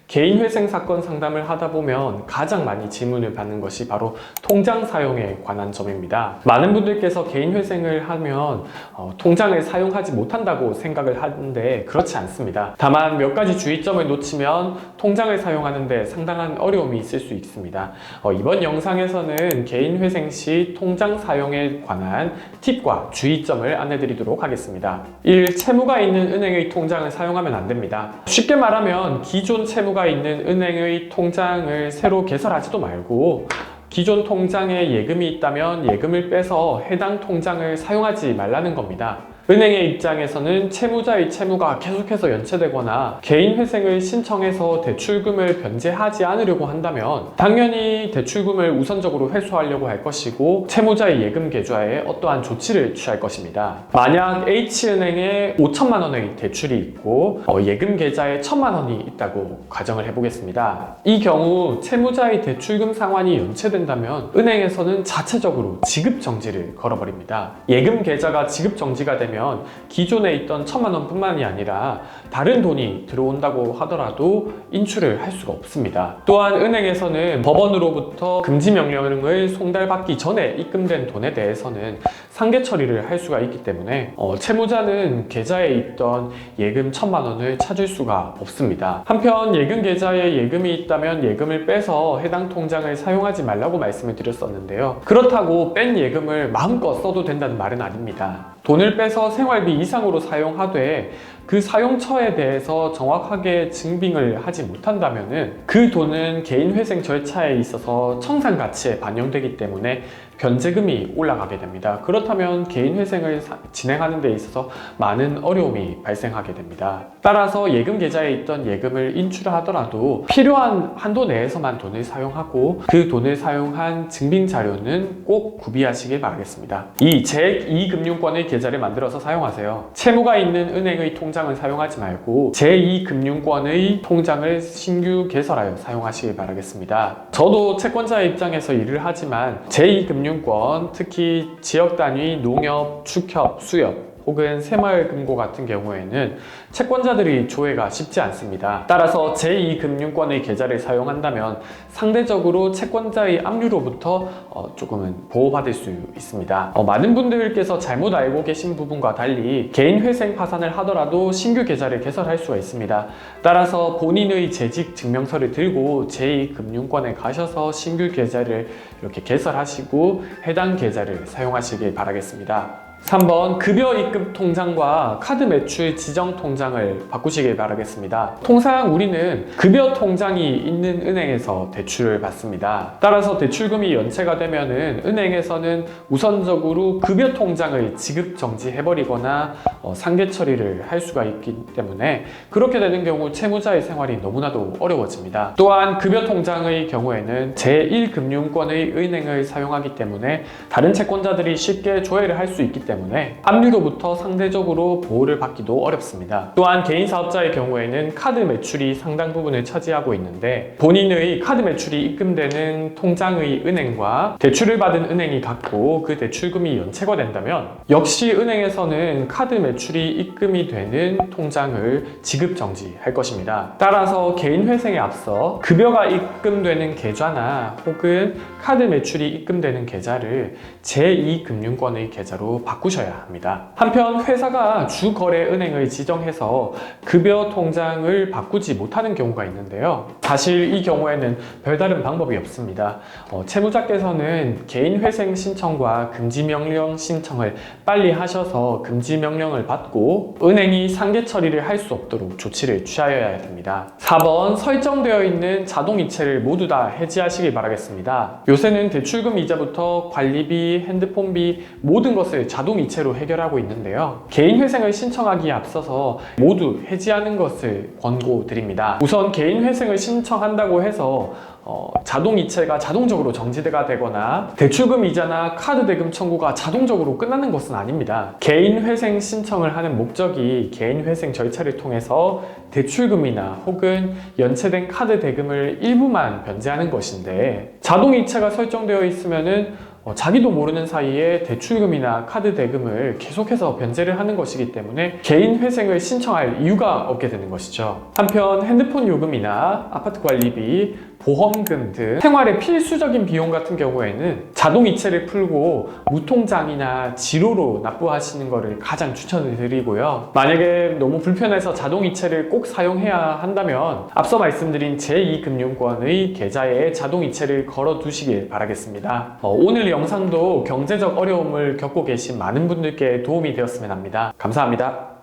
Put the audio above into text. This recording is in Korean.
개인회생 사건 상담을 하다 보면 가장 많이 질문을 받는 것이 바로 통장 사용에 관한 점입니다. 많은 분들께서 개인회생을 하면 통장을 사용하지 못한다고 생각을 하는데 그렇지 않습니다. 다만 몇 가지 주의점을 놓치면 통장을 사용하는데 상당한 어려움이 있을 수 있습니다. 이번 영상에서는 개인회생 시 통장 사용에 관한 팁과 주의점을 안내드리도록 하겠습니다. 1. 채무가 있는 은행의 통장을 사용하면 안 됩니다. 쉽게 말하면 기존 채무가 있는 은행의 통장을 새로 개설하지도 말고 기존 통장에 예금이 있다면 예금을 빼서 해당 통장을 사용하지 말라는 겁니다. 은행의 입장에서는 채무자의 채무가 계속해서 연체되거나 개인회생을 신청해서 대출금을 변제하지 않으려고 한다면 당연히 대출금을 우선적으로 회수하려고 할 것이고 채무자의 예금 계좌에 어떠한 조치를 취할 것입니다. 만약 H은행에 5천만 원의 대출이 있고 예금 계좌에 1천만 원이 있다고 가정을 해보겠습니다. 이 경우 채무자의 대출금 상환이 연체된다면 은행에서는 자체적으로 지급 정지를 걸어버립니다. 예금 계좌가 지급 정지가 되면 기존에 있던 1천만 원 뿐만이 아니라 다른 돈이 들어온다고 하더라도 인출을 할 수가 없습니다. 또한 은행에서는 법원으로부터 금지 명령을 송달받기 전에 입금된 돈에 대해서는 상계 처리를 할 수가 있기 때문에 채무자는 계좌에 있던 예금 1천만 원을 찾을 수가 없습니다. 한편 예금 계좌에 예금이 있다면 예금을 빼서 해당 통장을 사용하지 말라고 말씀을 드렸었는데요. 그렇다고 뺀 예금을 마음껏 써도 된다는 말은 아닙니다. 돈을 빼서 생활비 이상으로 사용하되 그 사용처에 대해서 정확하게 증빙을 하지 못한다면 그 돈은 개인회생 절차에 있어서 청산가치에 반영되기 때문에 변제금이 올라가게 됩니다. 그렇다면 개인회생을 진행하는 데 있어서 많은 어려움이 발생하게 됩니다. 따라서 예금 계좌에 있던 예금을 인출하더라도 필요한 한도 내에서만 돈을 사용하고 그 돈을 사용한 증빙 자료는 꼭 구비하시길 바라겠습니다. 2. 제2금융권의 계좌를 만들어서 사용하세요. 채무가 있는 은행의 통장을 사용하지 말고 제2금융권의 통장을 신규 개설하여 사용하시길 바라겠습니다. 저도 채권자의 입장에서 일을 하지만 제2금융권, 특히 지역단위, 농협, 축협, 수협 혹은 새마을금고 같은 경우에는 채권자들이 조회가 쉽지 않습니다. 따라서 제2금융권의 계좌를 사용한다면 상대적으로 채권자의 압류로부터 조금은 보호받을 수 있습니다. 많은 분들께서 잘못 알고 계신 부분과 달리 개인회생 파산을 하더라도 신규 계좌를 개설할 수가 있습니다. 따라서 본인의 재직 증명서를 들고 제2금융권에 가셔서 신규 계좌를 이렇게 개설하시고 해당 계좌를 사용하시길 바라겠습니다. 3번 급여 입금 통장과 카드 매출 지정 통장을 바꾸시길 바라겠습니다. 통상 우리는 급여 통장이 있는 은행에서 대출을 받습니다. 따라서 대출금이 연체가 되면은 은행에서는 우선적으로 급여 통장을 지급 정지해버리거나 상계 처리를 할 수가 있기 때문에 그렇게 되는 경우 채무자의 생활이 너무나도 어려워집니다. 또한 급여 통장의 경우에는 제1금융권의 은행을 사용하기 때문에 다른 채권자들이 쉽게 조회를 할 수 있기 때문에 압류로부터 상대적으로 보호를 받기도 어렵습니다. 또한 개인 사업자의 경우에는 카드 매출이 상당 부분을 차지하고 있는데 본인의 카드 매출이 입금되는 통장의 은행과 대출을 받은 은행이 같고 그 대출금이 연체가 된다면 역시 은행에서는 카드 매출이 입금이 되는 통장을 지급 정지할 것입니다. 따라서 개인회생에 앞서 급여가 입금되는 계좌나 혹은 카드 매출이 입금되는 계좌를 제2금융권의 계좌로 바꾸셔야 합니다. 한편 회사가 주거래은행을 지정해서 급여 통장을 바꾸지 못하는 경우가 있는데요. 사실 이 경우에는 별다른 방법이 없습니다. 채무자께서는 개인회생 신청과 금지명령 신청을 빨리 하셔서 금지명령을 받고 은행이 상계 처리를 할 수 없도록 조치를 취하여야 됩니다. 4번 설정되어 있는 자동이체를 모두 다 해지하시길 바라겠습니다. 요새는 대출금 이자부터 관리비, 핸드폰비 모든 것을 자동이체로 해결하고 있는데요. 개인회생을 신청하기에 앞서서 모두 해지하는 것을 권고드립니다. 우선 개인회생을 신청한다고 해서 자동이체가 자동적으로 정지가 되거나 대출금 이자나 카드 대금 청구가 자동적으로 끝나는 것은 아닙니다. 개인회생 신청을 하는 목적이 개인회생 절차를 통해서 대출금이나 혹은 연체된 카드 대금을 일부만 변제하는 것인데 자동이체가 설정되어 있으면은 자기도 모르는 사이에 대출금이나 카드 대금을 계속해서 변제를 하는 것이기 때문에 개인 회생을 신청할 이유가 없게 되는 것이죠. 한편 핸드폰 요금이나 아파트 관리비, 보험금 등 생활의 필수적인 비용 같은 경우에는 자동이체를 풀고 무통장이나 지로로 납부하시는 것을 가장 추천을 드리고요. 만약에 너무 불편해서 자동이체를 꼭 사용해야 한다면 앞서 말씀드린 제2금융권의 계좌에 자동이체를 걸어 두시길 바라겠습니다. 오늘 영상도 경제적 어려움을 겪고 계신 많은 분들께 도움이 되었으면 합니다. 감사합니다.